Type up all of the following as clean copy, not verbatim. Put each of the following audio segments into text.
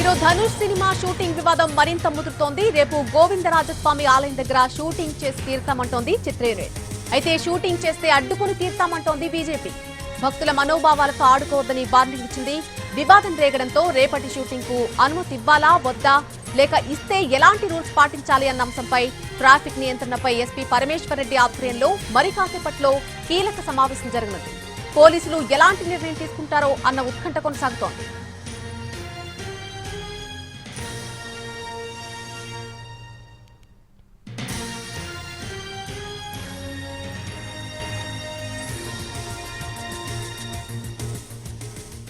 Hero Dhanush cinema shooting వివాదం మరింత ముదురుతోంది. రేపు గోవిందరాజస్వామి ఆలయం దగ్గర షూటింగ్ చేసి తీర్తామంటోంది చిత్ర యూనిట్. అయితే షూటింగ్ చేస్తే అడ్డుకుని తీర్తామంటోంది బీజేపీ. భక్తుల మనోభావాలతో ఆడుకోవద్దని వార్నింగ్ ఇచ్చింది. వివాదం రేగడంతో రేపటి షూటింగ్ కు అనుమతి ఇవ్వాలా వద్దా, లేక ఇస్తే ఎలాంటి రూల్స్ పాటించాలి అన్న అంశంపై ట్రాఫిక్ నియంత్రణపై ఎస్పీ పరమేశ్వర్ రెడ్డి ఆధ్వర్యంలో మరి కాసేపట్లో కీలక సమావేశం జరగనుంది. పోలీసులు ఎలాంటి నిర్ణయం తీసుకుంటారో అన్న ఉత్కంఠ కొనసాగుతోంది.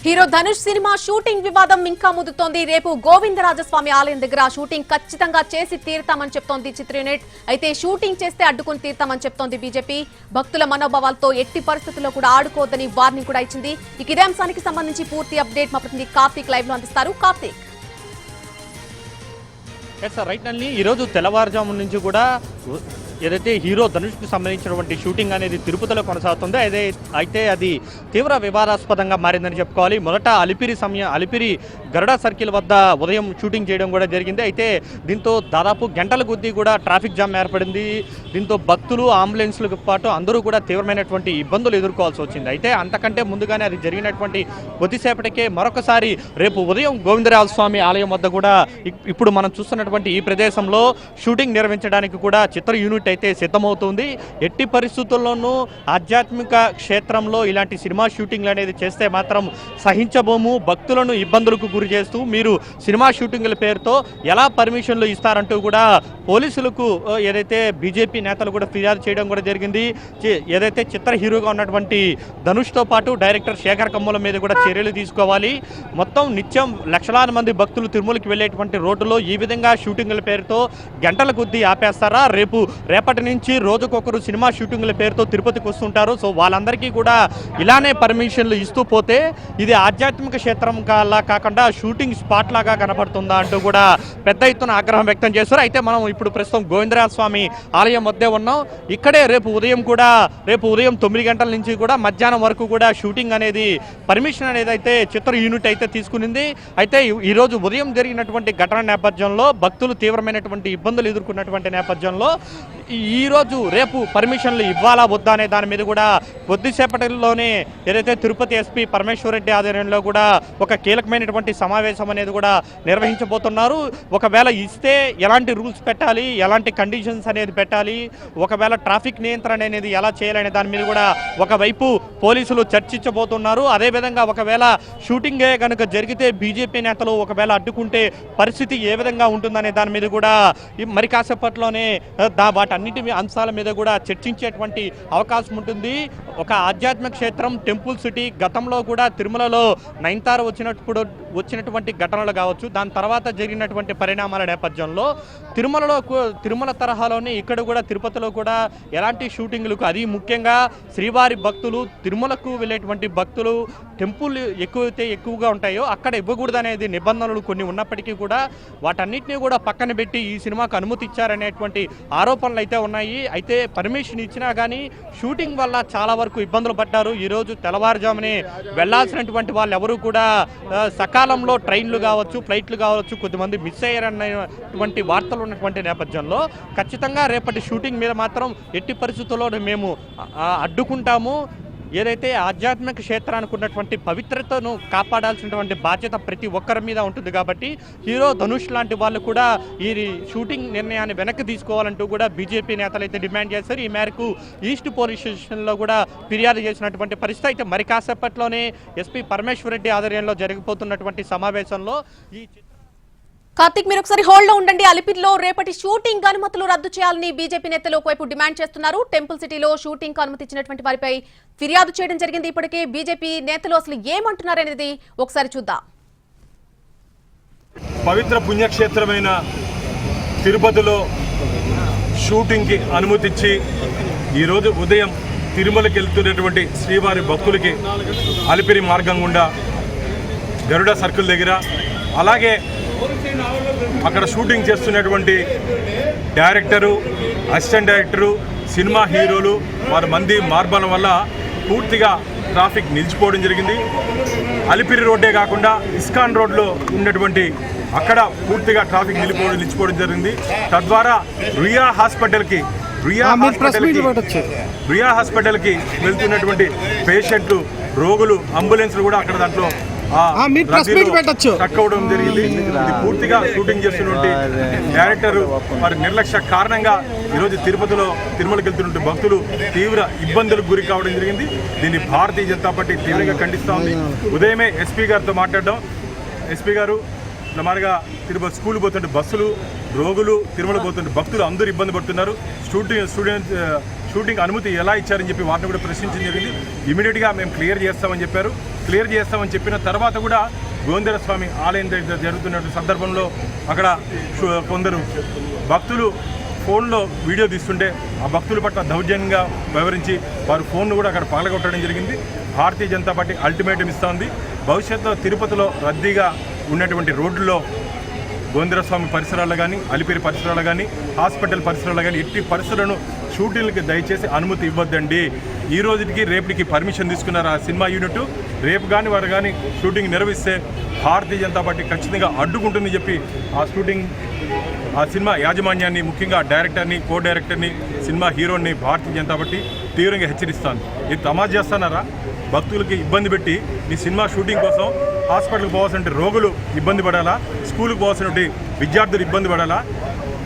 హీరో ధనుష్ సినిమా షూటింగ్ వివాదం ఇంకా ముదుతోంది. రేపు గోవిందరాజస్వామి ఆలయం దగ్గర షూటింగ్ ఖచ్చితంగా చేసి తీరుతామని చెప్తోంది చిత్ర యూనిట్. అయితే షూటింగ్ చేస్తే అడ్డుకుని తీరుతామని చెప్తోంది బీజేపీ. భక్తుల మనోభావాలతో ఎట్టి పరిస్థితుల్లో కూడా ఆడుకోవద్దని వార్నింగ్ కూడా ఇచ్చింది. ఇదే అంశానికి సంబంధించి పూర్తి అప్డేట్ మా ప్రతినిధి కార్తీక్ లైవ్ లో అందిస్తారు. కార్తీక్. రైట్ అండి, ఈరోజు తెల్లవారుజాము నుంచి కూడా ఏదైతే హీరో ధనుష్కి సంబంధించినటువంటి షూటింగ్ అనేది తిరుపతిలో కొనసాగుతుందో అయితే అది తీవ్ర వివాదాస్పదంగా మారిందని చెప్పుకోవాలి. మొదట అలిపిరి గరుడ సర్కిల్ వద్ద ఉదయం షూటింగ్ చేయడం కూడా జరిగింది. అయితే దీంతో దాదాపు గంటల కొద్దీ కూడా ట్రాఫిక్ జామ్ ఏర్పడింది. దీంతో భక్తులు, అంబులెన్స్లకు పాటు అందరూ కూడా తీవ్రమైనటువంటి ఇబ్బందులు ఎదుర్కోవాల్సి వచ్చింది. అయితే అంతకంటే ముందుగానే అది జరిగినటువంటి కొద్దిసేపటికే మరొకసారి రేపు ఉదయం గోవిందరాజస్వామి ఆలయం వద్ద కూడా ఇప్పుడు మనం చూస్తున్నటువంటి ఈ ప్రదేశంలో షూటింగ్ నిర్వహించడానికి కూడా చిత్ర యూనిట్ అయితే సిద్ధమవుతుంది. ఎట్టి పరిస్థితుల్లోనూ ఆధ్యాత్మిక క్షేత్రంలో ఇలాంటి సినిమా షూటింగ్లు అనేది చేస్తే మాత్రం సహించబోము, భక్తులను ఇబ్బందులకు గురి చేస్తూ మీరు సినిమా షూటింగ్ల పేరుతో ఎలా పర్మిషన్లు ఇస్తారంటూ కూడా పోలీసులకు ఏదైతే బీజేపీ నేతలు కూడా ఫిర్యాదు చేయడం కూడా జరిగింది. ఏదైతే చిత్ర హీరోగా ఉన్నటువంటి ధనుష్తో పాటు డైరెక్టర్ శేఖర్ కమ్ముల మీద కూడా చర్యలు తీసుకోవాలి. మొత్తం నిత్యం లక్షలాది మంది భక్తులు తిరుమలకి వెళ్ళేటువంటి రోడ్డులో ఈ విధంగా షూటింగ్ల పేరుతో గంటల కొద్దీ ఆపేస్తారా? రేపటి నుంచి రోజుకొకరు సినిమా షూటింగ్ల పేరుతో తిరుపతికి వస్తుంటారు. సో వాళ్ళందరికీ కూడా ఇలానే పర్మిషన్లు ఇస్తూ పోతే ఇది ఆధ్యాత్మిక క్షేత్రం కాకుండా షూటింగ్ స్పాట్ లాగా కనబడుతుందా అంటూ కూడా పెద్ద ఎత్తున ఆగ్రహం వ్యక్తం చేస్తారు. అయితే మనం ఇప్పుడు ప్రస్తుతం గోవిందరాజస్వామి ఆలయం వద్దే ఉన్నాం. ఇక్కడే రేపు ఉదయం 9 గంటల నుంచి కూడా మధ్యాహ్నం వరకు కూడా షూటింగ్ అనేది పర్మిషన్ అనేది అయితే చిత్ర యూనిట్ అయితే తీసుకునింది. అయితే ఈరోజు ఉదయం జరిగినటువంటి ఘటన నేపథ్యంలో భక్తులు తీవ్రమైనటువంటి ఇబ్బందులు ఎదుర్కొన్నటువంటి నేపథ్యంలో ఈరోజు రేపు పర్మిషన్లు ఇవ్వాలా వద్దా అనే దాని మీద కూడా కొద్దిసేపటిలోనే ఏదైతే తిరుపతి ఎస్పీ పరమేశ్వర్ రెడ్డి ఆధ్వర్యంలో కూడా ఒక కీలకమైనటువంటి సమావేశం అనేది కూడా నిర్వహించబోతున్నారు. ఒకవేళ ఇస్తే ఎలాంటి రూల్స్ పెట్టాలి, ఎలాంటి కండిషన్స్ అనేది పెట్టాలి, ఒకవేళ ట్రాఫిక్ నియంత్రణ అనేది ఎలా చేయాలనే దాని మీద కూడా ఒకవైపు పోలీసులు చర్చించబోతున్నారు. అదేవిధంగా ఒకవేళ షూటింగే కనుక జరిగితే బీజేపీ నేతలు ఒకవేళ అడ్డుకుంటే పరిస్థితి ఏ విధంగా ఉంటుందనే దాని మీద కూడా మరి కాసేపట్లోనే వాటన్నిటి అంశాల మీద కూడా చర్చించేటువంటి అవకాశం ఉంటుంది. ఒక ఆధ్యాత్మిక క్షేత్రం, టెంపుల్ సిటీ, గతంలో కూడా తిరుమలలో నయనతార వచ్చినటువంటి ఘటనలు కావచ్చు, దాని తర్వాత జరిగినటువంటి పరిణామాల నేపథ్యంలో తిరుమల తరహాలోనే ఇక్కడ కూడా తిరుపతిలో కూడా ఎలాంటి షూటింగ్లకు, అది ముఖ్యంగా శ్రీవారి భక్తులు తిరుమలకు వెళ్ళేటువంటి భక్తులు టెంపుల్ ఎక్కువగా ఉంటాయో అక్కడ ఇవ్వకూడదు అనేది నిబంధనలు కొన్ని ఉన్నప్పటికీ కూడా వాటన్నిటినీ కూడా పక్కన పెట్టి ఈ సినిమాకు అనుమతి ఇచ్చారనేటువంటి ఆరోపణలు అయితే ఉన్నాయి. అయితే పర్మిషన్ ఇచ్చినా కానీ షూటింగ్ వల్ల చాలా వరకు ఇబ్బందులు పడ్డారు. ఈరోజు తెల్లవారుజామునే వెళ్లాల్సినటువంటి వాళ్ళు ఎవరు కూడా సకాలంలో ట్రైన్లు కావచ్చు, ఫ్లైట్లు కావచ్చు, కొద్దిమంది మిస్ అయ్యారన్నటువంటి వార్తలు ఉన్నటువంటి నేపథ్యంలో ఖచ్చితంగా రేపటి షూటింగ్ మీద మాత్రం ఎట్టి పరిస్థితుల్లో మేము అడ్డుకుంటాము. ఏదైతే ఆధ్యాత్మిక క్షేత్రానికి ఉన్నటువంటి పవిత్రతను కాపాడాల్సినటువంటి బాధ్యత ప్రతి ఒక్కరి మీద ఉంటుంది. కాబట్టి హీరో ధనుష్ లాంటి వాళ్ళు కూడా ఈ షూటింగ్ నిర్ణయాన్ని వెనక్కి తీసుకోవాలంటూ కూడా బీజేపీ నేతలు అయితే డిమాండ్ చేశారు. ఈ మేరకు ఈస్ట్ పోలీస్ స్టేషన్లో కూడా ఫిర్యాదు చేసినటువంటి పరిస్థితి. అయితే మరి కాసేపట్లోనే ఎస్పీ పరమేశ్వర్ రెడ్డి ఆధ్వర్యంలో జరగబోతున్నటువంటి సమావేశంలో ఈ కార్తిక్, మీరు ఒకసారి హోల్డ్ లో ఉండండి. అలిపిరిలో రేపటి షూటింగ్ అనుమతులు రద్దు చేయాలని బీజేపీ నేతలు ఒకవైపు డిమాండ్ చేస్తున్నారు. టెంపుల్ సిటీలో షూటింగ్ అనుమతి ఇచ్చినటువంటి వారిపై ఫిర్యాదు చేయడం జరిగింది. ఇప్పటికే బీజేపీ నేతలు అసలు ఏమంటున్నారనేది ఒకసారి చూద్దాం. పవిత్ర పుణ్యక్షేత్రమైన తిరుపతిలో షూటింగ్కి అనుమతిచ్చి ఈరోజు ఉదయం తిరుమలకి వెళ్తున్నటువంటి శ్రీవారి భక్తులకి అలిపిరి మార్గం గుండా గరుడ సర్కిల్ దగ్గర, అలాగే అక్కడ షూటింగ్ చేస్తున్నటువంటి డైరెక్టరు, అసిస్టెంట్ డైరెక్టరు, సినిమా హీరోలు వారి మంది మార్బలం వల్ల పూర్తిగా ట్రాఫిక్ నిలిచిపోవడం జరిగింది. అలిపిరి రోడ్డే కాకుండా ఇస్కాన్ రోడ్లో ఉన్నటువంటి అక్కడ పూర్తిగా ట్రాఫిక్ నిలిచిపోవడం జరిగింది. తద్వారా రియా హాస్పిటల్కి హాస్పిటల్కి వెళ్తున్నటువంటి పేషెంట్లు, రోగులు, అంబులెన్స్లు కూడా అక్కడ దాంట్లో తక్కువడం జరిగింది. ఇది పూర్తిగా షూటింగ్ చేస్తున్నటువంటి డైరెక్టర్ వారి నిర్లక్ష్య కారణంగా ఈరోజు తిరుమలకి వెళ్తున్నటువంటి భక్తులు తీవ్ర ఇబ్బందులకు గురి కావడం జరిగింది. దీన్ని భారతీయ జనతా పార్టీ తీవ్రంగా ఖండిస్తూ ఉంది. ఉదయమే ఎస్పీ గారితో మాట్లాడడం, ఎస్పీ గారు సుమారుగా తిరుపతి స్కూల్ పోతుంటే బస్సులు, రోగులు, తిరుమల పోతుంటే భక్తులు అందరూ ఇబ్బంది పడుతున్నారు. షూటింగ్ అనుమతి ఎలా ఇచ్చారని చెప్పి వాటిని కూడా ప్రశ్నించడం జరిగింది. ఇమీడియట్గా మేము క్లియర్ చేస్తామని చెప్పారు. క్లియర్ చేస్తామని చెప్పిన తర్వాత కూడా గోవిందర స్వామి ఆలయం దగ్గర జరుగుతున్న సందర్భంలో అక్కడ కొందరు భక్తులు ఫోన్లో వీడియో తీస్తుంటే ఆ భక్తుల పట్ల దౌర్జన్యంగా వ్యవహరించి వారి ఫోన్ను కూడా అక్కడ పగలగొట్టడం జరిగింది. భారతీయ జనతా పార్టీ అల్టిమేటం ఇస్తూ ఉంది. భవిష్యత్తులో తిరుపతిలో రద్దీగా ఉన్నటువంటి రోడ్లలో గోవిందర స్వామి పరిసరాలు కానీ, అలిపిరి పరిసరాలు కానీ, హాస్పిటల్ పరిసరాలు కానీ ఎట్టి పరిసరాలను షూటింగ్కి దయచేసి అనుమతి ఇవ్వద్దండి. ఈ రోజుకి రేపటికి పర్మిషన్ తీసుకున్నారు ఆ సినిమా యూనిట్. రేపు కానీ వారు కానీ షూటింగ్ నిర్వహిస్తే భారతీయ జనతా పార్టీ ఖచ్చితంగా అడ్డుకుంటుందని చెప్పి ఆ సినిమా యాజమాన్యాన్ని, ముఖ్యంగా డైరెక్టర్ని, కో డైరెక్టర్ని, సినిమా హీరోని భారతీయ జనతా పార్టీ తీవ్రంగా హెచ్చరిస్తాను. ఇది తమాషా చేస్తున్నారా? భక్తులకి ఇబ్బంది పెట్టి మీ సినిమా షూటింగ్ కోసం హాస్పిటల్కి పోవాల్సిన రోగులు ఇబ్బంది పడాలా, స్కూల్కి పోవాల్సిన విద్యార్థులు ఇబ్బంది పడాలా?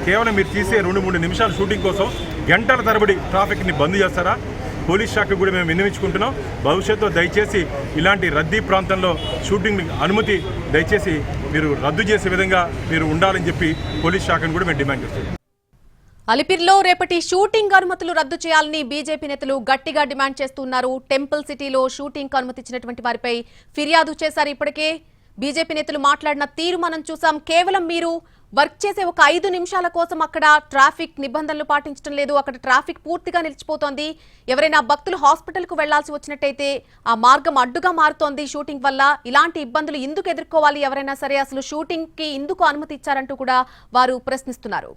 కేవలం మీరు తీసే 2-3 నిమిషాల షూటింగ్ కోసం గంటల తరబడి ట్రాఫిక్ని బంద్ చేస్తారా? పోలీస్ శాఖ కూడా మేము విన్నవించుకుంటున్నాం. భవిష్యత్తులో దయచేసి ఇలాంటి రద్దీ ప్రాంతంలో షూటింగ్ అనుమతి దయచేసి మీరు రద్దు చేసే విధంగా మీరు ఉండాలని చెప్పి పోలీస్ శాఖను కూడా మేము డిమాండ్ చేస్తున్నాం. అలిపిరిలో రేపటి షూటింగ్ అనుమతులు రద్దు చేయాలని బీజేపీ నేతలు గట్టిగా డిమాండ్ చేస్తున్నారు. టెంపుల్ సిటీలో షూటింగ్ అనుమతించినటువంటి వారిపై ఫిర్యాదు చేశారు. ఇప్పటికే బీజేపీ నేతలు మాట్లాడిన తీరు మనం చూసాం. కేవలం మీరు వర్క్ చేసే ఒక 5 నిమిషాల కోసం అక్కడ ట్రాఫిక్ నిబంధనలు పాటించడం లేదు. అక్కడ ట్రాఫిక్ పూర్తిగా నిలిచిపోతోంది. ఎవరైనా భక్తులు హాస్పిటల్కు వెళ్లాల్సి వచ్చినట్టయితే ఆ మార్గం అడ్డుగా మారుతోంది షూటింగ్ వల్ల. ఇలాంటి ఇబ్బందులు ఎందుకు ఎదుర్కోవాలి ఎవరైనా సరే? అసలు షూటింగ్ కి ఎందుకు అనుమతి ఇచ్చారంటూ కూడా వారు ప్రశ్నిస్తున్నారు.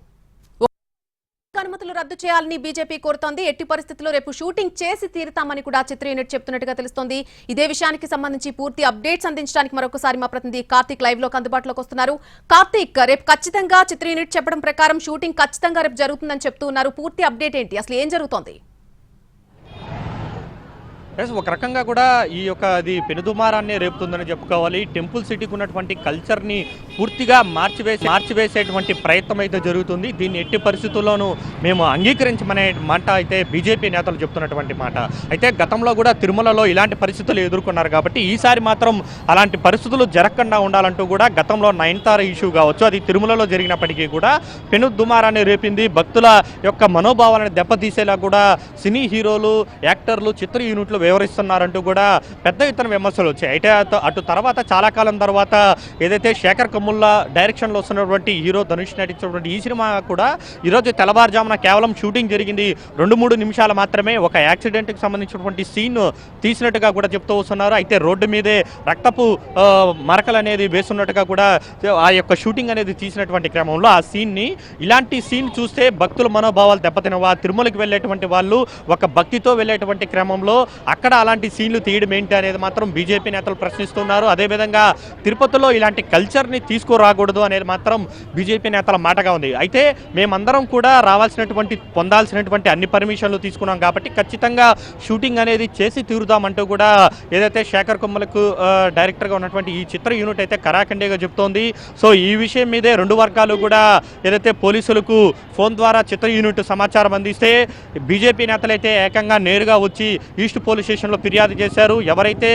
అనుమతులు రద్దు చేయాలని బీజేపీ కోరుతోంది. ఎట్టి పరిస్థితుల్లో రేపు షూటింగ్ చేసి తీరుతామని కూడా చిత్ర యూనిట్ చెప్తున్నట్టుగా తెలుస్తోంది. ఇదే విషయానికి సంబంధించి పూర్తి అప్డేట్స్ అందించడానికి మరొకసారి మా ప్రతినిధి కార్తీక్ లైవ్ లోకి అందుబాటులోకి వస్తున్నారు. కార్తీక్, రేపు ఖచ్చితంగా చిత్ర యూనిట్ చెప్పడం ప్రకారం షూటింగ్ ఖచ్చితంగా రేపు జరుగుతుందని చెప్తూ ఉన్నారు. పూర్తి అప్డేట్ ఏంటి? అసలు ఏం జరుగుతోంది? ఒక రకంగా కూడా ఈ యొక్క అది పెనుదుమారాన్ని రేపుతుందని చెప్పుకోవాలి. టెంపుల్ సిటీకి ఉన్నటువంటి కల్చర్ని పూర్తిగా మార్చివేసేటువంటి ప్రయత్నం అయితే జరుగుతుంది. దీన్ని ఎట్టి పరిస్థితుల్లోనూ మేము అంగీకరించమనే మాట అయితే బీజేపీ నేతలు చెప్తున్నటువంటి మాట. అయితే గతంలో కూడా తిరుమలలో ఇలాంటి పరిస్థితులు ఎదుర్కొన్నారు కాబట్టి ఈసారి మాత్రం అలాంటి పరిస్థితులు జరగకుండా ఉండాలంటూ కూడా గతంలో నయనతార ఇష్యూ కావచ్చు, అది తిరుమలలో జరిగినప్పటికీ కూడా పెనుదుమారాన్ని రేపింది. భక్తుల యొక్క మనోభావాలను దెబ్బతీసేలా కూడా సినీ హీరోలు, యాక్టర్లు, చిత్ర యూనిట్లు వివరిస్తున్నారంటూ కూడా పెద్ద ఎత్తున విమర్శలు వచ్చాయి. అయితే అటు తర్వాత చాలా కాలం తర్వాత ఏదైతే శేఖర్ కమ్ముల్లా డైరెక్షన్లో వస్తున్నటువంటి హీరో ధనుష్ నటించినటువంటి ఈ సినిమా కూడా ఈరోజు తెల్లవారుజామున కేవలం షూటింగ్ జరిగింది 2-3 నిమిషాలు మాత్రమే. ఒక యాక్సిడెంట్కి సంబంధించినటువంటి సీన్ తీసినట్టుగా కూడా చెప్తూ వస్తున్నారు. అయితే రోడ్డు మీదే రక్తపు మరకలు అనేది వేస్తున్నట్టుగా కూడా ఆ యొక్క షూటింగ్ అనేది తీసినటువంటి క్రమంలో ఆ సీన్ని, ఇలాంటి సీన్ చూస్తే భక్తుల మనోభావాలు దెబ్బతినవా? తిరుమలకి వెళ్ళేటువంటి వాళ్ళు ఒక భక్తితో వెళ్ళేటువంటి క్రమంలో అక్కడ అలాంటి సీన్లు తీయడం ఏంటి అనేది మాత్రం బీజేపీ నేతలు ప్రశ్నిస్తున్నారు. అదేవిధంగా తిరుపతిలో ఇలాంటి కల్చర్ని తీసుకురాకూడదు అనేది మాత్రం బీజేపీ నేతల మాటగా ఉంది. అయితే మేమందరం కూడా పొందాల్సినటువంటి అన్ని పర్మిషన్లు తీసుకున్నాం కాబట్టి ఖచ్చితంగా షూటింగ్ అనేది చేసి తీరుదామంటూ కూడా ఏదైతే శేఖర్ కొమ్మలకు డైరెక్టర్గా ఉన్నటువంటి ఈ చిత్ర యూనిట్ అయితే కరాఖండిగా చెప్తోంది. సో ఈ విషయం మీదే 2 వర్గాలు కూడా ఏదైతే పోలీసులకు ఫోన్ ద్వారా చిత్ర యూనిట్ సమాచారం అందిస్తే బీజేపీ నేతలైతే ఏకంగా నేరుగా వచ్చి ఈస్ట్ పోలీస్ స్టేషన్లో ఫిర్యాదు చేశారు. ఎవరైతే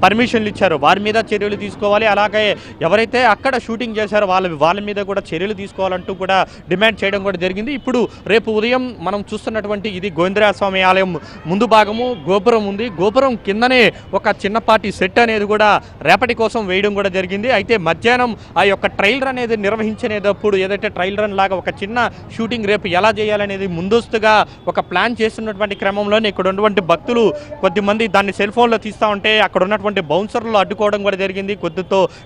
పర్మిషన్లు ఇచ్చారో వారి మీద చర్యలు తీసుకోవాలి, అలాగే ఎవరైతే అక్కడ షూటింగ్ చేశారో వాళ్ళ మీద కూడా చర్యలు తీసుకోవాలంటూ కూడా డిమాండ్ చేయడం కూడా జరిగింది. ఇప్పుడు రేపు ఉదయం మనం చూస్తున్నటువంటి ఇది గోవిందరాజ స్వామి ఆలయం ముందు భాగము, గోపురం ఉంది. గోపురం కిందనే ఒక చిన్నపాటి సెట్ అనేది కూడా రేపటి కోసం వేయడం కూడా జరిగింది. అయితే మధ్యాహ్నం ఆ యొక్క ట్రయల్ రన్ అనేది నిర్వహించేటప్పుడు ఏదైతే ట్రయల్ రన్ లాగా ఒక చిన్న షూటింగ్ రేపు ఎలా చేయాలనేది ముందస్తుగా ఒక ప్లాన్ చేస్తున్నటువంటి క్రమంలోనే ఇక్కడ ఉన్నటువంటి భక్తులు కొద్ది కొద్దిమంది దాన్ని సెల్ ఫోన్లో తీస్తూ ఉంటే అక్కడ ఉన్నటువంటి బౌన్సర్లు అడ్డుకోవడం కూడా జరిగింది.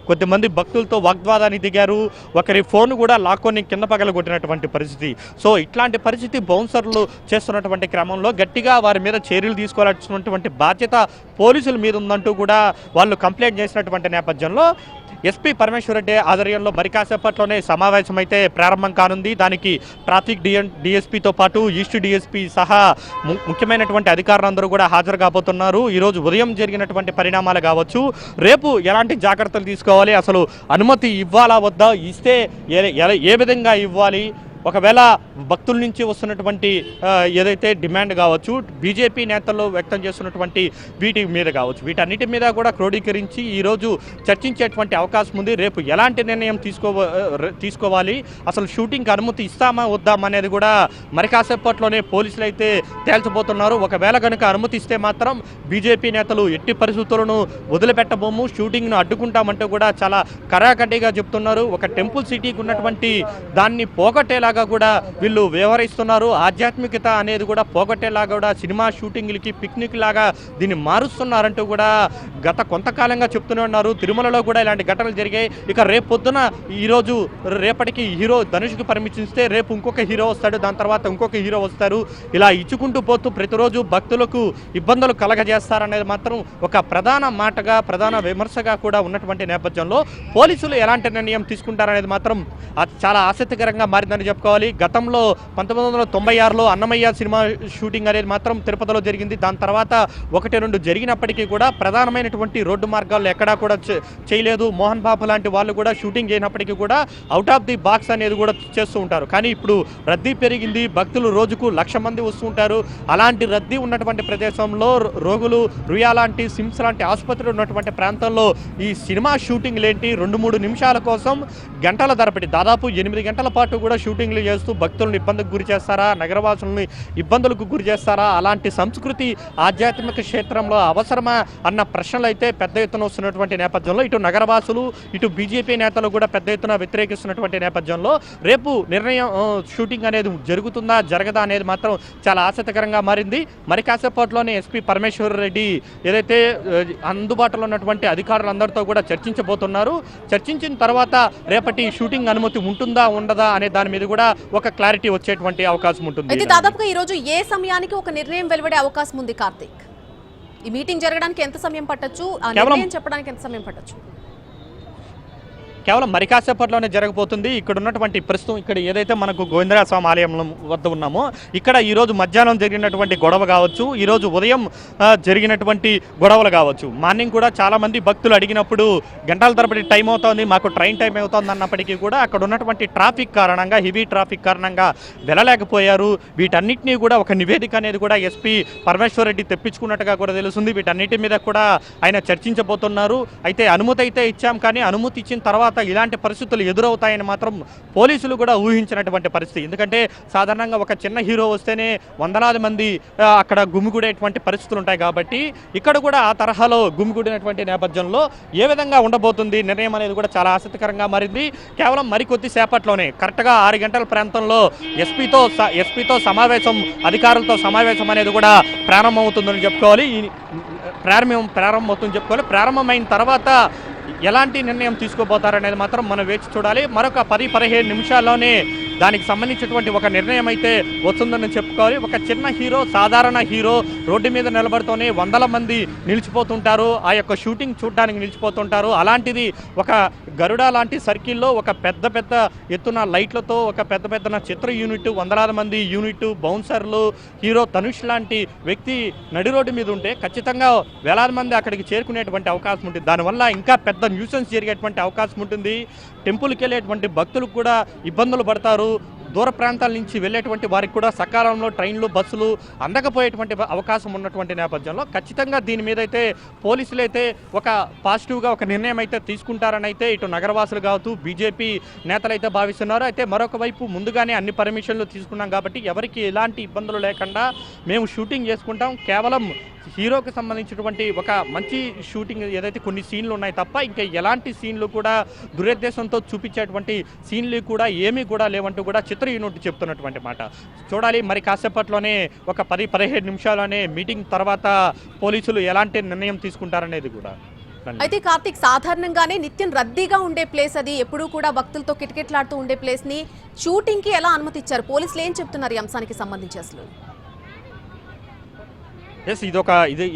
కొద్దిమంది భక్తులతో వాగ్వాదానికి దిగారు. ఒకరి ఫోన్ కూడా లాక్కొని కింద పగలగొట్టినటువంటి పరిస్థితి. సో ఇట్లాంటి పరిస్థితి బౌన్సర్లు చేస్తున్నటువంటి క్రమంలో గట్టిగా వారి మీద చర్యలు తీసుకోవాల్సినటువంటి బాధ్యత పోలీసుల మీద ఉందంటూ కూడా వాళ్ళు కంప్లైంట్ చేసినటువంటి నేపథ్యంలో ఎస్పీ పరమేశ్వర్ రెడ్డి ఆధ్వర్యంలో మరి కాసేపట్లోనే సమావేశం అయితే ప్రారంభం కానుంది. దానికి ట్రాఫిక్ డిఎస్పీతో పాటు ఈస్ట్ డిఎస్పీ సహా ముఖ్యమైనటువంటి అధికారులందరూ కూడా హాజరు కాబోతున్నారు. ఈరోజు ఉదయం జరిగినటువంటి పరిణామాలు కావచ్చు, రేపు ఎలాంటి జాగ్రత్తలు తీసుకోవాలి, అసలు అనుమతి ఇవ్వాలా వద్దా, ఇస్తే ఏ విధంగా ఇవ్వాలి, ఒకవేళ భక్తుల నుంచి వస్తున్నటువంటి ఏదైతే డిమాండ్ కావచ్చు, బీజేపీ నేతలు వ్యక్తం చేస్తున్నటువంటి వీటి మీద కావచ్చు, వీటన్నిటి మీద కూడా క్రోడీకరించి ఈరోజు చర్చించేటువంటి అవకాశం ఉంది. రేపు ఎలాంటి నిర్ణయం తీసుకోవాలి, అసలు షూటింగ్కి అనుమతి ఇస్తామా వద్దామా అనేది కూడా మరి కాసేపట్లోనే పోలీసులు అయితే తేల్చబోతున్నారు. ఒకవేళ కనుక అనుమతి ఇస్తే మాత్రం బీజేపీ నేతలు ఎట్టి పరిస్థితులను వదిలిపెట్టబోము, షూటింగ్ను అడ్డుకుంటామంటూ కూడా చాలా కరాఖండిగా చెప్తున్నారు. ఒక టెంపుల్ సిటీకి ఉన్నటువంటి దాన్ని పోగొట్టేలాగా కూడా వీళ్ళు వ్యవహరిస్తున్నారు. ఆధ్యాత్మికత అనేది కూడా పోగొట్టేలాగా కూడా సినిమా షూటింగ్లకి పిక్నిక్ లాగా దీన్ని మారుస్తున్నారంటూ కూడా గత కొంతకాలంగా చెప్తూనే ఉన్నారు. తిరుమలలో కూడా ఇలాంటి ఘటనలు జరిగాయి. ఇక రేపు పొద్దున రేపటికి హీరో ధనుష్కి పర్మిషన్ ఇస్తే రేపు ఇంకొక హీరో వస్తాడు, దాని తర్వాత ఇంకొక హీరో వస్తారు. ఇలా ఇచ్చుకుంటూ పోతూ ప్రతిరోజు భక్తులకు ఇబ్బందులు కలగజేస్తారనేది మాత్రం ఒక ప్రధాన మాటగా, ప్రధాన విమర్శగా కూడా ఉన్నటువంటి నేపథ్యంలో పోలీసులు ఎలాంటి నిర్ణయం తీసుకుంటారనేది మాత్రం చాలా ఆసక్తికరంగా మారిందని చెప్పుకోవాలి. గతంలో 1996లో అన్నమయ్య సినిమా షూటింగ్ అనేది మాత్రం తిరుపతిలో జరిగింది. దాని తర్వాత 1-2 జరిగినప్పటికీ కూడా ప్రధానమైనటువంటి రోడ్డు మార్గాల్లో ఎక్కడా కూడా చేయలేదు. మోహన్ బాబు లాంటి వాళ్ళు కూడా షూటింగ్ చేయనప్పటికీ కూడా అవుట్ ఆఫ్ ది బాక్స్ అనేది కూడా చేస్తూ ఉంటారు. కానీ ఇప్పుడు రద్దీ పెరిగింది, భక్తులు రోజుకు 1,00,000 మంది వస్తూ ఉంటారు. అలాంటి రద్దీ ఉన్నటువంటి ప్రదేశంలో రోగులు, రుయా లాంటి, సిమ్స్ లాంటి ఆసుపత్రులు ఉన్నటువంటి ప్రాంతంలో ఈ సినిమా షూటింగ్లు ఏంటి, 2-3 నిమిషాల కోసం గంటల తరబడి దాదాపు 8 గంటల పాటు కూడా షూటింగ్లు చేస్తూ భక్తులను ఇబ్బందికి గురి చేస్తారా, నగరవాసులను ఇబ్బందులకు గురి చేస్తారా, అలాంటి సంస్కృతి ఆధ్యాత్మిక క్షేత్రంలో అవసరమా అన్న ప్రశ్నలు అయితే పెద్ద ఎత్తున వస్తున్నటువంటి నేపథ్యంలో ఇటు నగరవాసులు, ఇటు బీజేపీ నేతలు కూడా పెద్ద ఎత్తున వ్యతిరేకిస్తున్నటువంటి నేపథ్యంలో రేపు నిర్ణయం షూటింగ్ అనేది జరుగుతుందా జరగదా అనేది మాత్రం చాలా ఆసక్తికరంగా మారింది. మరి కాసేపట్లోనే ఎస్పీ పరమేశ్వర్ రెడ్డి ఏదైతే అందుబాటులో ఉన్నటువంటి అధికారులందరితో కూడా చర్చించబోతున్నారు. చర్చించిన తర్వాత రేపటి షూటింగ్ అనుమతి ఉంటుందా ఉండదా అనే దాని మీద కూడా ఒక క్లారిటీ వచ్చేటువంటి అవకాశం ఉంటుంది. అయితే దాదాపుగా ఈ రోజు ఏ సమయానికి ఒక నిర్ణయం వెలువడే అవకాశం ఉంది కార్తీక్? ఈ మీటింగ్ జరగడానికి ఎంత సమయం పట్టొచ్చు, ఆ నిర్ణయం చెప్పడానికి ఎంత సమయం పట్టొచ్చు? కేవలం మరి కాసేపట్లోనే జరగబోతుంది. ఇక్కడ ఉన్నటువంటి ప్రస్తుతం ఇక్కడ ఏదైతే మనకు గోవిందరాజ స్వామి ఆలయం వద్ద ఉన్నామో ఇక్కడ ఈరోజు మధ్యాహ్నం జరిగినటువంటి గొడవ కావచ్చు, ఈరోజు ఉదయం జరిగినటువంటి గొడవలు కావచ్చు, మార్నింగ్ కూడా చాలామంది భక్తులు అడిగినప్పుడు గంటల తరబడి టైం అవుతోంది, మాకు ట్రైన్ టైం అవుతుంది అన్నప్పటికీ కూడా అక్కడ ఉన్నటువంటి ట్రాఫిక్ కారణంగా, హెవీ ట్రాఫిక్ కారణంగా వెళ్ళలేకపోయారు. వీటన్నిటినీ కూడా ఒక నివేదిక అనేది కూడా ఎస్పీ పరమేశ్వర్ రెడ్డి తెప్పించుకున్నట్టుగా కూడా తెలుస్తుంది. వీటన్నిటి మీద కూడా ఆయన చర్చించబోతున్నారు. అయితే అనుమతి అయితే ఇచ్చాం, కానీ అనుమతి ఇచ్చిన తర్వాత ఇలాంటి పరిస్థితులు ఎదురవుతాయని మాత్రం పోలీసులు కూడా ఊహించినటువంటి పరిస్థితి. ఎందుకంటే సాధారణంగా ఒక చిన్న హీరో వస్తేనే వందలాది మంది అక్కడ గుమిగూడేటువంటి పరిస్థితులు ఉంటాయి. కాబట్టి ఇక్కడ కూడా ఆ తరహాలో గుమిగూడినటువంటి నేపథ్యంలో ఏ విధంగా ఉండబోతుంది నిర్ణయం అనేది కూడా చాలా ఆసక్తికరంగా మారింది. కేవలం మరికొద్ది సేపట్లోనే కరెక్ట్గా 6 గంటల ప్రాంతంలో ఎస్పీతో సమావేశం, అధికారులతో సమావేశం అనేది కూడా ప్రారంభమవుతుందని చెప్పుకోవాలి. ప్రారంభమవుతుందని చెప్పుకోవాలి. ప్రారంభమైన తర్వాత ఎలాంటి నిర్ణయం తీసుకోబోతారనేది మాత్రం మనం వేచి చూడాలి. మరొక 10-15 నిమిషాల్లోనే దానికి సంబంధించినటువంటి ఒక నిర్ణయం అయితే వస్తుందని చెప్పుకోవాలి. ఒక చిన్న హీరో, సాధారణ హీరో రోడ్డు మీద నిలబడుతూనే వందల మంది నిలిచిపోతుంటారు, ఆ యొక్క షూటింగ్ చూడడానికి నిలిచిపోతుంటారు. అలాంటిది ఒక గరుడ లాంటి సర్కిల్లో ఒక పెద్ద ఎత్తున లైట్లతో ఒక పెద్ద చిత్ర యూనిట్, వందలాది మంది యూనిట్, బౌన్సర్లు, హీరో ధనుష్ లాంటి వ్యక్తి నడి రోడ్డు మీద ఉంటే ఖచ్చితంగా వేలాది మంది అక్కడికి చేరుకునేటువంటి అవకాశం ఉంటుంది. దానివల్ల ఇంకా పెద్ద న్యూసెన్స్ జరిగేటువంటి అవకాశం ఉంటుంది. టెంపుల్కి వెళ్ళేటువంటి భక్తులకు కూడా ఇబ్బందులు పడతారు. దూర ప్రాంతాల నుంచి వెళ్ళేటువంటి వారికి కూడా సకాలంలో ట్రైన్లు, బస్సులు అందకపోయేటువంటి అవకాశం ఉన్నటువంటి నేపథ్యంలో ఖచ్చితంగా దీని మీద అయితే పోలీసులు అయితే ఒక పాజిటివ్గా ఒక నిర్ణయం అయితే తీసుకుంటారని అయితే ఇటు నగరవాసులు కావచ్చు, బీజేపీ నేతలు అయితే భావిస్తున్నారు. అయితే మరొక వైపు ముందుగానే అన్ని పర్మిషన్లు తీసుకున్నాం కాబట్టి ఎవరికి ఎలాంటి ఇబ్బందులు లేకుండా మేము షూటింగ్ చేసుకుంటాం, కేవలం హీరోకి సంబంధించినటువంటి ఒక మంచి షూటింగ్ ఏదైతే కొన్ని సీన్లు ఉన్నాయి తప్ప ఇంకా ఎలాంటి సీన్లు కూడా దురుద్దేశంతో చూపించేటువంటి సీన్లు కూడా ఏమీ కూడా లేవంటూ కూడా చిత్ర యూనిట్ చెప్తున్నటువంటి మాట. చూడాలి మరి కాసేపట్లోనే ఒక 10-15 నిమిషాలనే మీటింగ్ తర్వాత పోలీసులు ఎలాంటి నిర్ణయం తీసుకుంటారనేది కూడా. అయితే కార్తీక్, సాధారణంగానే నిత్యం రద్దీగా ఉండే ప్లేస్ అది, ఎప్పుడూ కూడా భక్తులతో కిటకిటలాడుతూ ఉండే ప్లేస్ ని షూటింగ్ కి ఎలా అనుమతి ఇచ్చారు? పోలీసులు ఏం చెప్తున్నారు ఈ అంశానికి సంబంధించి అసలు? ఎస్,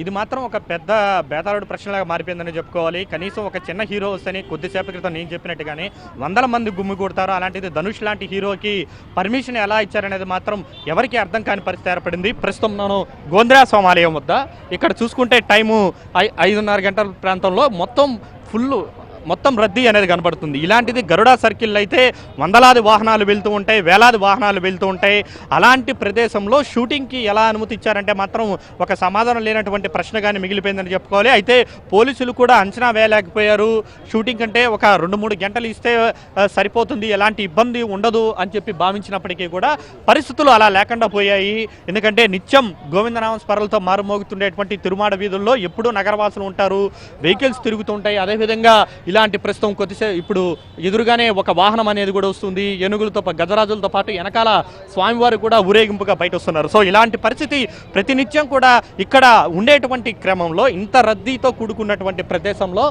ఇది మాత్రం ఒక పెద్ద బేతాళుడు ప్రశ్నలాగా మారిపోయిందని చెప్పుకోవాలి. కనీసం ఒక చిన్న హీరో వస్తేనే కొద్దిసేపటి క్రితం నేను చెప్పినట్టుగానే 100 మంది గుమ్మి కొడతారు. అలాంటిది ధనుష్ లాంటి హీరోకి పర్మిషన్ ఎలా ఇచ్చారనేది మాత్రం ఎవరికి అర్థం కాని పరిస్థితి ఏర్పడింది. ప్రస్తుతం నేను గోవిందరాజ స్వామి ఆలయం వద్ద ఇక్కడ చూసుకుంటే టైము 5:30 గంటల ప్రాంతంలో మొత్తం రద్దీ అనేది కనబడుతుంది. ఇలాంటిది గరుడా సర్కిల్ అయితే వందలాది వాహనాలు వెళ్తూ ఉంటాయి, వేలాది వాహనాలు వెళ్తూ ఉంటాయి. అలాంటి ప్రదేశంలో షూటింగ్కి ఎలా అనుమతి ఇచ్చారంటే మాత్రం ఒక సమాధానం లేనటువంటి ప్రశ్నగానే మిగిలిపోయిందని చెప్పుకోవాలి. అయితే పోలీసులు కూడా అంచనా వేయలేకపోయారు. షూటింగ్ అంటే ఒక 2-3 గంటలు ఇస్తే సరిపోతుంది, ఎలాంటి ఇబ్బంది ఉండదు అని చెప్పి భావించినప్పటికీ కూడా పరిస్థితులు అలా లేకుండా పోయాయి. ఎందుకంటే నిత్యం గోవిందనామ స్మరణలతో మారుమోగుతుండేటువంటి తిరుమాడ వీధుల్లో ఎప్పుడూ నగరవాసులు ఉంటారు, వెహికల్స్ తిరుగుతుంటాయి. అదేవిధంగా ఇలాంటి ప్రస్తుతం కొద్దిసేపు ఇప్పుడు ఎదురుగానే ఒక వాహనం అనేది కూడా వస్తుంది, ఏనుగులతో గజరాజులతో పాటు వెనకాల స్వామివారు కూడా ఊరేగింపుగా బయట వస్తున్నారు. సో ఇలాంటి పరిస్థితి ప్రతినిత్యం కూడా ఇక్కడ ఉండేటువంటి క్రమంలో ఇంత రద్దీతో కూడుకున్నటువంటి ప్రదేశంలో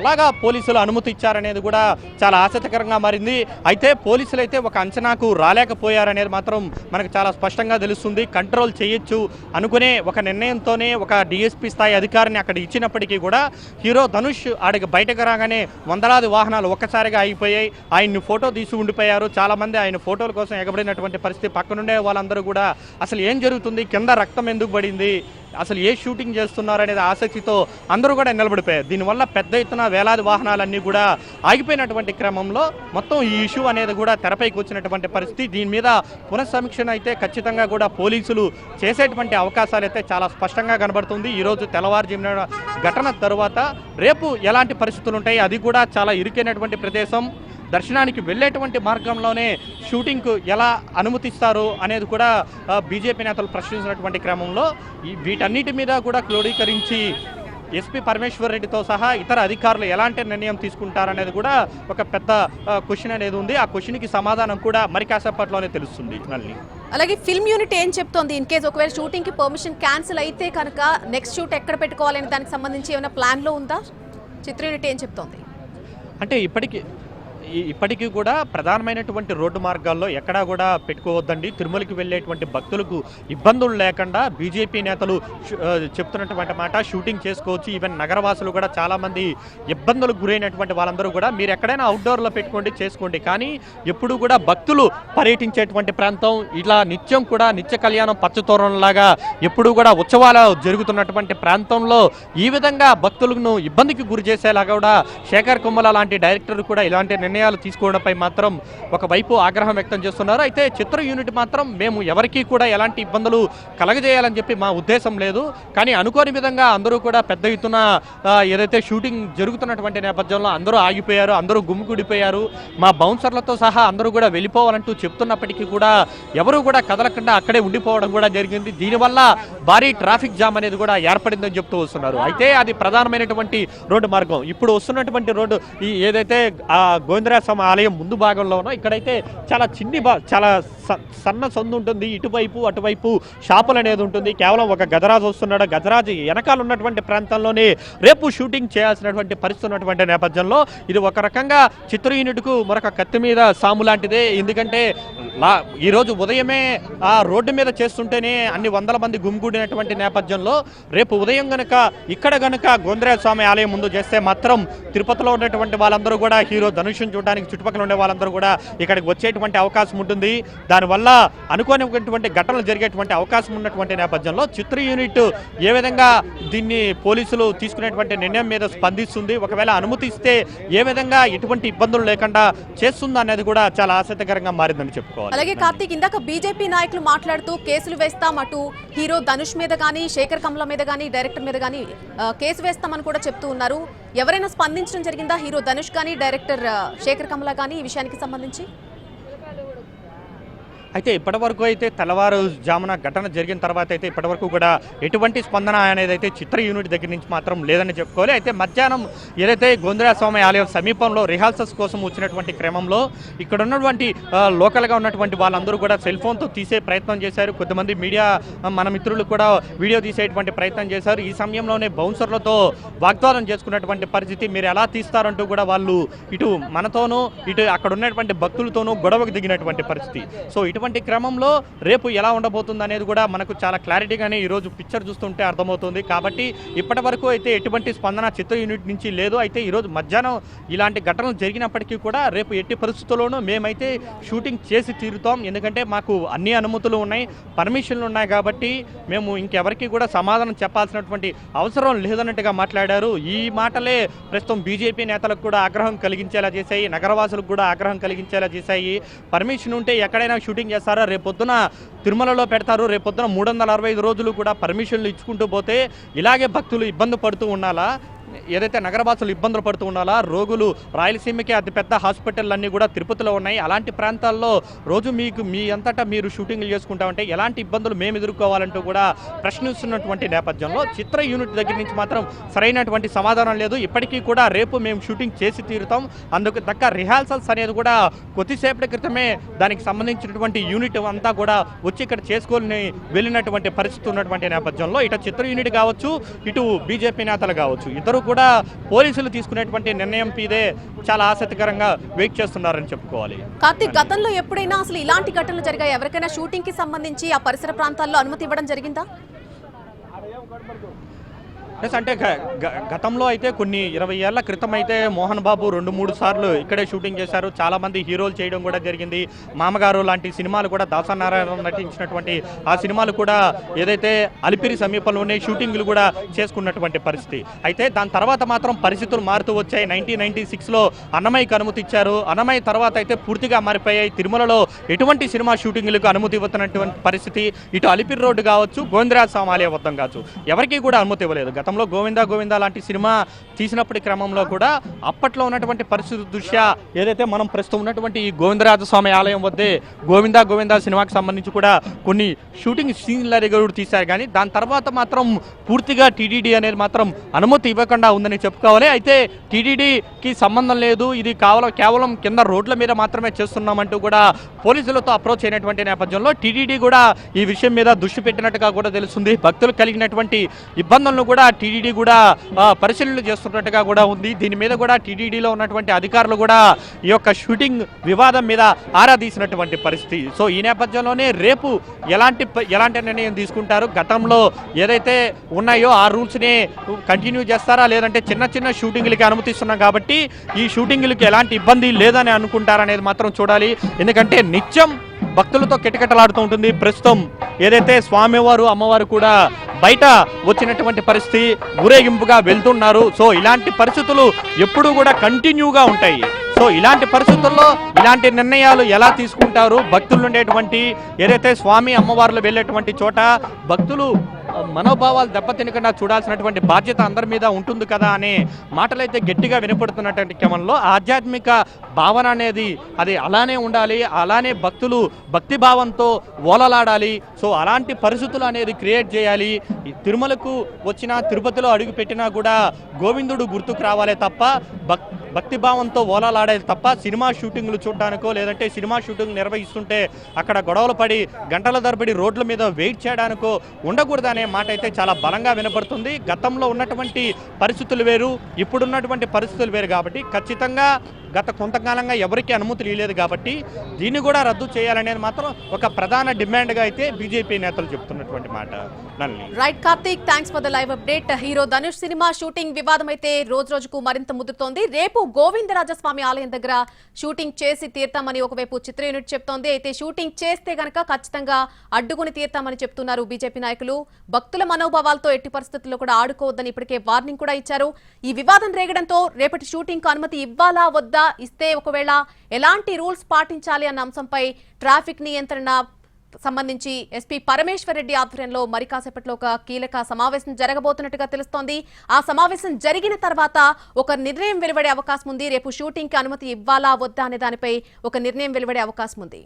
ఎలాగా పోలీసులు అనుమతి ఇచ్చారనేది కూడా చాలా ఆసక్తికరంగా మారింది. అయితే పోలీసులు అయితే ఒక అంచనాకు రాలేకపోయారనేది మాత్రం మనకు చాలా స్పష్టంగా తెలుస్తుంది. కంట్రోల్ చేయొచ్చు అనుకునే ఒక నిర్ణయంతోనే ఒక డిఎస్పీ స్థాయి అధికారిని అక్కడ ఇచ్చినప్పటికీ కూడా హీరో ధనుష్ ఆడికి బయటకు రాగానే వందలాది వాహనాలు ఒక్కసారిగా అయిపోయాయి. ఆయన్ని ఫోటో తీసి ఉండిపోయారు. చాలామంది ఆయన ఫోటోల కోసం ఎగబడినటువంటి పరిస్థితి. పక్కనుండే వాళ్ళందరూ కూడా అసలు ఏం జరుగుతుంది, కింద రక్తం ఎందుకు పడింది, అసలు ఏ షూటింగ్ చేస్తున్నారు అనేది ఆసక్తితో అందరూ కూడా నిలబడిపోయారు. దీనివల్ల పెద్ద ఎత్తున వేలాది వాహనాలన్నీ కూడా ఆగిపోయినటువంటి క్రమంలో మొత్తం ఈ ఇష్యూ అనేది కూడా తెరపైకి వచ్చినటువంటి పరిస్థితి. దీని మీద పునఃసమీక్షణ అయితే ఖచ్చితంగా కూడా పోలీసులు చేసేటువంటి అవకాశాలు అయితే చాలా స్పష్టంగా కనబడుతుంది. ఈరోజు తెల్లవారుజామున ఘటన తరువాత రేపు ఎలాంటి పరిస్థితులు ఉంటాయి, అది కూడా చాలా ఇరుకైనటువంటి ప్రదేశం. దర్శనానికి వెళ్ళేటువంటి మార్గంలోనే షూటింగ్కు ఎలా అనుమతిస్తారు అనేది కూడా బీజేపీ నేతలు ప్రశ్నించినటువంటి క్రమంలో వీటన్నిటి మీద కూడా క్రోడీకరించి ఎస్పీ పరమేశ్వర్ రెడ్డితో సహా ఇతర అధికారులు ఎలాంటి నిర్ణయం తీసుకుంటారనేది కూడా ఒక పెద్ద క్వశ్చన్ అనేది ఉంది. ఆ క్వశ్చన్కి సమాధానం కూడా మరి కాసేపట్లోనే తెలుస్తుంది. మళ్ళీ అలాగే ఫిల్మ్ యూనిట్ ఏం చెప్తోంది? ఇన్ కేసు ఒకవేళ షూటింగ్ కి పర్మిషన్ క్యాన్సిల్ అయితే కనుక నెక్స్ట్ షూట్ ఎక్కడ పెట్టుకోవాలని దానికి సంబంధించి ఏమైనా ప్లాన్ లో ఉందా? చిత్ర యూనిట్ ఏం చెప్తోంది? అంటే ఇప్పటికీ కూడా ప్రధానమైనటువంటి రోడ్డు మార్గాల్లో ఎక్కడా కూడా పెట్టుకోవద్దండి, తిరుమలకి వెళ్ళేటువంటి భక్తులకు ఇబ్బందులు లేకుండా బీజేపీ నేతలు చెప్తున్నటువంటి మాట షూటింగ్ చేసుకోవచ్చు. ఈవెన్ నగరవాసులు కూడా చాలామంది ఇబ్బందులకు గురైనటువంటి వాళ్ళందరూ కూడా మీరు ఎక్కడైనా అవుట్డోర్లో పెట్టుకోండి, చేసుకోండి, కానీ ఎప్పుడు కూడా భక్తులు పర్యటించేటువంటి ప్రాంతం ఇలా నిత్యం కూడా నిత్య కళ్యాణం పచ్చతోరణంలాగా ఎప్పుడు కూడా ఉత్సవాలు జరుగుతున్నటువంటి ప్రాంతంలో ఈ విధంగా భక్తులను ఇబ్బందికి గురి చేసేలాగా కూడా శేఖర్ కొమ్మల లాంటి డైరెక్టర్ కూడా ఇలాంటి నిర్ణయాలు తీసుకోవడంపై మాత్రం ఒకవైపు ఆగ్రహం వ్యక్తం చేస్తున్నారు. అయితే చిత్ర యూనిట్ మాత్రం మేము ఎవరికీ కూడా ఎలాంటి ఇబ్బందులు కలగజేయాలని చెప్పి మా ఉద్దేశం లేదు, కానీ అనుకోని విధంగా అందరూ కూడా పెద్ద ఎత్తున ఏదైతే షూటింగ్ జరుగుతున్నటువంటి నేపథ్యంలో అందరూ ఆగిపోయారు, అందరూ గుమ్మికూడిపోయారు, మా బౌన్సర్లతో సహా అందరూ కూడా వెళ్ళిపోవాలంటూ చెప్తున్నప్పటికీ కూడా ఎవరు కూడా కదలకుండా అక్కడే ఉండిపోవడం కూడా జరిగింది. దీనివల్ల భారీ ట్రాఫిక్ జామ్ అనేది కూడా ఏర్పడిందని చెప్తూ వస్తున్నారు. అయితే అది ప్రధానమైనటువంటి రోడ్డు మార్గం. ఇప్పుడు వస్తున్నటువంటి రోడ్డు ఈ ఏదైతే గోవిందరాజ స్వామి ఆలయం ముందు భాగంలోనో ఇక్కడైతే చాలా చాలా సన్న సందు ఉంటుంది. ఇటువైపు అటువైపు షాపులు అనేది ఉంటుంది. కేవలం ఒక గజరాజు వస్తున్నాడు, గజరాజు వెనకాల ఉన్నటువంటి ప్రాంతంలోనే రేపు షూటింగ్ చేయాల్సినటువంటి పరిస్థితి ఉన్నటువంటి నేపథ్యంలో ఇది ఒక రకంగా చిత్ర యూనిట్కు మరొక కత్తి మీద సాము లాంటిదే. ఎందుకంటే ఈరోజు ఉదయమే ఆ రోడ్డు మీద చేస్తుంటేనే అన్ని వందల మంది గుమిగూడినటువంటి నేపథ్యంలో రేపు ఉదయం ఇక్కడ గనుక గోవిందరాజ స్వామి ఆలయం ముందు చేస్తే మాత్రం తిరుపతిలో ఉన్నటువంటి వాళ్ళందరూ కూడా హీరో ధనుష్ను చూడడానికి చుట్టుపక్కల ఉండే వాళ్ళందరూ కూడా ఇక్కడికి వచ్చేటువంటి అవకాశం ఉంటుంది. దానివల్ల అనుకోనిటువంటి ఘటనలు జరిగేటువంటి అవకాశం ఉన్నటువంటి నేపథ్యంలో చిత్ర యూనిట్ ఏ విధంగా దీన్ని పోలీసులు తీసుకునేటువంటి నిర్ణయం మీద స్పందిస్తుంది, ఒకవేళ అనుమతిస్తే ఏ విధంగా ఎటువంటి ఇబ్బందులు లేకుండా చేస్తుందా అనేది కూడా చాలా ఆసక్తికరంగా మారిందని చెప్పుకోవాలి. అలాగే కార్తీక్, ఇందాక బీజేపీ నాయకులు మాట్లాడుతూ కేసులు వేస్తాం, అటు హీరో ధనుష్ మీద కానీ శేఖర్ కమల మీద కానీ డైరెక్టర్ మీద కానీ కేసు వేస్తామని కూడా చెప్తూ ఉన్నారు. ఎవరైనా స్పందించడం జరిగిందా హీరో ధనుష్ కానీ డైరెక్టర్ శేఖర్ కమల కానీ ఈ విషయానికి సంబంధించి? అయితే ఇప్పటివరకు అయితే తెల్లవారుజామున ఘటన జరిగిన తర్వాత అయితే ఇప్పటివరకు కూడా ఎటువంటి స్పందన అనేది అయితే చిత్ర యూనిట్ దగ్గర నుంచి మాత్రం లేదని చెప్పుకోవాలి. అయితే మధ్యాహ్నం ఏదైతే గోవిందరాజ స్వామి ఆలయం సమీపంలో రిహార్సల్స్ కోసం వచ్చినటువంటి క్రమంలో ఇక్కడ ఉన్నటువంటి లోకల్గా ఉన్నటువంటి వాళ్ళందరూ కూడా సెల్ ఫోన్తో తీసే ప్రయత్నం చేశారు. కొంతమంది మీడియా మన మిత్రులు కూడా వీడియో తీసేటువంటి ప్రయత్నం చేశారు. ఈ సమయంలోనే బౌన్సర్లతో వాగ్వాదం చేసుకున్నటువంటి పరిస్థితి. మీరు ఎలా తీస్తారంటూ కూడా వాళ్ళు ఇటు మనతోనూ ఇటు అక్కడ ఉన్నటువంటి భక్తులతోనూ గొడవకు దిగినటువంటి పరిస్థితి. సో ఇటువంటి క్రమంలో రేపు ఎలా ఉండబోతుంది అనేది కూడా మనకు చాలా క్లారిటీగానే ఈరోజు పిక్చర్ చూస్తుంటే అర్థమవుతుంది. కాబట్టి ఇప్పటి వరకు అయితే ఎటువంటి స్పందన చిత్ర యూనిట్ నుంచి లేదు. అయితే ఈరోజు మధ్యాహ్నం ఇలాంటి ఘటనలు జరిగినప్పటికీ కూడా రేపు ఎట్టి పరిస్థితుల్లోనూ మేమైతే షూటింగ్ చేసి తీరుతాం. ఎందుకంటే మాకు అన్ని అనుమతులు ఉన్నాయి, పర్మిషన్లు ఉన్నాయి. కాబట్టి మేము ఇంకెవరికి కూడా సమాధానం చెప్పాల్సినటువంటి అవసరం లేదన్నట్టుగా మాట్లాడారు. ఈ మాటలే ప్రస్తుతం బీజేపీ నేతలకు కూడా ఆగ్రహం కలిగించేలా చేశాయి, నగరవాసులకు కూడా ఆగ్రహం కలిగించేలా చేశాయి. పర్మిషన్ ఉంటే ఎక్కడైనా షూటింగ్ చేస్తారా? రేపొద్దున తిరుమలలో పెడతారు. రేపొద్దున 365 రోజులు కూడా పర్మిషన్లు ఇచ్చుకుంటూ పోతే ఇలాగే భక్తులు ఇబ్బంది పడుతూ ఉండాలా? ఏదైతే నగరవాసులు ఇబ్బందులు పడుతూ ఉండాలా? రోగులు రాయలసీమకి అతిపెద్ద హాస్పిటల్ కూడా తిరుపతిలో ఉన్నాయి. అలాంటి ప్రాంతాల్లో రోజు మీ అంతటా మీరు షూటింగ్లు చేసుకుంటామంటే ఎలాంటి ఇబ్బందులు మేము ఎదుర్కోవాలంటూ కూడా ప్రశ్నిస్తున్నటువంటి నేపథ్యంలో చిత్ర యూనిట్ దగ్గర నుంచి మాత్రం సరైనటువంటి సమాధానం లేదు. ఇప్పటికీ కూడా రేపు మేము షూటింగ్ చేసి తీరుతాం, అందుకు దక్క రిహార్సల్స్ అనేది కూడా కొద్దిసేపటి క్రితమే దానికి సంబంధించినటువంటి యూనిట్ అంతా కూడా వచ్చి ఇక్కడ చేసుకొని వెళ్ళినటువంటి పరిస్థితి ఉన్నటువంటి నేపథ్యంలో ఇటు చిత్ర యూనిట్ కావచ్చు, ఇటు బీజేపీ నేతలు కావచ్చు, ఇద్దరు కూడా పోలీసులు తీసుకునేటువంటి నిర్ణయం మీదే చాలా ఆసక్తికరంగా వెయిట్ చేస్తున్నారని చెప్పుకోవాలి. కార్తీక్, గతంలో ఎప్పుడైనా అసలు ఇలాంటి ఘటనలు జరిగాయి? ఎవరికైనా షూటింగ్ కి సంబంధించి ఆ పరిసర ప్రాంతాల్లో అనుమతి ఇవ్వడం జరిగిందా? అంటే గతంలో అయితే కొన్ని 20 ఏళ్ల క్రితం అయితే మోహన్ బాబు 2-3 సార్లు ఇక్కడే షూటింగ్ చేశారు. చాలామంది హీరోలు చేయడం కూడా జరిగింది. మామగారు లాంటి సినిమాలు కూడా దాసనారాయణ నటించినటువంటి ఆ సినిమాలు కూడా ఏదైతే అలిపిరి సమీపంలోనే షూటింగ్లు కూడా చేసుకున్నటువంటి పరిస్థితి. అయితే దాని తర్వాత మాత్రం పరిస్థితులు మారుతూ వచ్చాయి. 1996లో అన్నమయ్యకి అనుమతి ఇచ్చారు. అన్నమయ్య తర్వాత అయితే పూర్తిగా మారిపోయాయి. తిరుమలలో ఎటువంటి సినిమా షూటింగ్లకు అనుమతి ఇవ్వతున్నటువంటి పరిస్థితి. ఇటు అలిపిరి రోడ్డు కావచ్చు, గోవిందరాజ స్వామి ఆలయ వద్ద కావచ్చు, ఎవరికీ కూడా అనుమతి ఇవ్వలేదు. గతంలో గోవిందా లాంటి సినిమా తీసినప్పటి క్రమంలో కూడా అప్పట్లో ఉన్నటువంటి పరిస్థితి దృష్ట్యా ఏదైతే మనం ప్రస్తుతం ఉన్నటువంటి ఈ గోవిందరాజస్వామి ఆలయం వద్దే గోవిందా సినిమాకి సంబంధించి కూడా కొన్ని షూటింగ్ సీన్ల దగ్గర తీశారు. కానీ దాని తర్వాత మాత్రం పూర్తిగా టీటీడీ అనేది మాత్రం అనుమతి ఇవ్వకుండా ఉందని చెప్పుకోవాలి. అయితే టీటీడీకి సంబంధం లేదు, ఇది కేవలం కింద రోడ్ల మీద మాత్రమే చేస్తున్నామంటూ కూడా పోలీసులతో అప్రోచ్ అయినటువంటి నేపథ్యంలో టీటీడీ కూడా ఈ విషయం మీద దృష్టి పెట్టినట్టుగా కూడా తెలుస్తుంది. భక్తులు కలిగినటువంటి ఇబ్బందులను కూడా టీటీడీ కూడా పరిశీలన చేస్తున్నట్టుగా కూడా ఉంది. దీని మీద కూడా టీటీడీలో ఉన్నటువంటి అధికారులు కూడా ఈ యొక్క షూటింగ్ వివాదం మీద ఆరా తీసినటువంటి పరిస్థితి. సో ఈ నేపథ్యంలోనే రేపు ఎలాంటి నిర్ణయం తీసుకుంటారు, గతంలో ఏదైతే ఉన్నాయో ఆ రూల్స్ని కంటిన్యూ చేస్తారా, లేదంటే చిన్న షూటింగ్లకి అనుమతిస్తున్నాం కాబట్టి ఈ షూటింగ్లకి ఎలాంటి ఇబ్బంది లేదని అనుకుంటారనేది మాత్రం చూడాలి. ఎందుకంటే నిత్యం భక్తులతో కిటకిటలాడుతూ ఉంటుంది. ప్రస్తుతం ఏదైతే స్వామివారు అమ్మవారు కూడా బయట వచ్చినటువంటి పరిస్థితి, ఊరేగింపుగా వెళ్తున్నారు. సో ఇలాంటి పరిస్థితులు ఎప్పుడూ కూడా కంటిన్యూగా ఉంటాయి. సో ఇలాంటి పరిస్థితుల్లో ఇలాంటి నిర్ణయాలు ఎలా తీసుకుంటారు? భక్తులు ఉండేటువంటి ఏదైతే స్వామి అమ్మవార్లు వెళ్ళేటువంటి చోట భక్తులు మనోభావాలు దెబ్బతినకుండా చూడాల్సినటువంటి బాధ్యత అందరి మీద ఉంటుంది కదా అనే మాటలైతే గట్టిగా వినపడుతున్నటువంటి క్రమంలో ఆధ్యాత్మిక భావన అనేది అది అలానే ఉండాలి, అలానే భక్తులు భక్తి భావంతో ఓలలాడాలి. సో అలాంటి పరిస్థితులు అనేది క్రియేట్ చేయాలి. తిరుమలకు వచ్చినా తిరుపతిలో అడుగు పెట్టినా కూడా గోవిందుడు గుర్తుకు రావాలే తప్ప భక్తిభావంతో ఓలాలాడేది తప్ప సినిమా షూటింగ్లు చూడడానికో లేదంటే సినిమా షూటింగ్ నిర్వహిస్తుంటే అక్కడ గొడవలు పడి గంటల తరబడి రోడ్ల మీద వెయిట్ చేయడానికో ఉండకూడదనే మాట అయితే చాలా బలంగా వినపడుతుంది. గతంలో ఉన్నటువంటి పరిస్థితులు వేరు, ఇప్పుడున్నటువంటి పరిస్థితులు వేరు. కాబట్టి ఖచ్చితంగా గత కొంతకాలంగా ఎవరికి అనుమతులు ఇవ్వలేదు కాబట్టి దీన్ని కూడా రద్దు చేయాలనేది మాత్రం ఒక ప్రధాన డిమాండ్గా అయితే బీజేపీ నేతలు చెప్తున్నటువంటి మాట. Right Karthik, thanks for the live update. Hero Dhanush cinema shooting వివాదం అయితే రోజుకు మరింత ముదురుతోంది. రేపు గోవిందరాజస్వామి ఆలయం దగ్గర షూటింగ్ చేసి తీర్తామని ఒకవైపు చిత్ర యూనిట్ చెప్తోంది. అయితే షూటింగ్ చేస్తే గనక ఖచ్చితంగా అడ్డుకుని తీర్తామని చెప్తున్నారు బీజేపీ నాయకులు. భక్తుల మనోభావాలతో ఎట్టి పరిస్థితుల్లో కూడా ఆడుకోవద్దని ఇప్పటికే వార్నింగ్ కూడా ఇచ్చారు. ఈ వివాదం రేగడంతో రేపటి షూటింగ్ కు అనుమతి ఇవ్వాలా వద్దా, ఇస్తే ఒకవేళ ఎలాంటి రూల్స్ పాటించాలి అన్న అంశంపై ట్రాఫిక్ నియంత్రణ సంబంధించి ఎస్పీ పరమేశ్వర్ రెడ్డి ఆధ్వర్యంలో మరి కాసేపట్లో ఒక కీలక సమావేశం జరగబోతున్నట్టుగా తెలుస్తోంది. ఆ సమావేశం జరిగిన తర్వాత ఒక నిర్ణయం వెలువడే అవకాశం ఉంది. రేపు షూటింగ్ కి అనుమతి ఇవ్వాలా వద్దా అనే దానిపై ఒక నిర్ణయం వెలువడే అవకాశం ఉంది.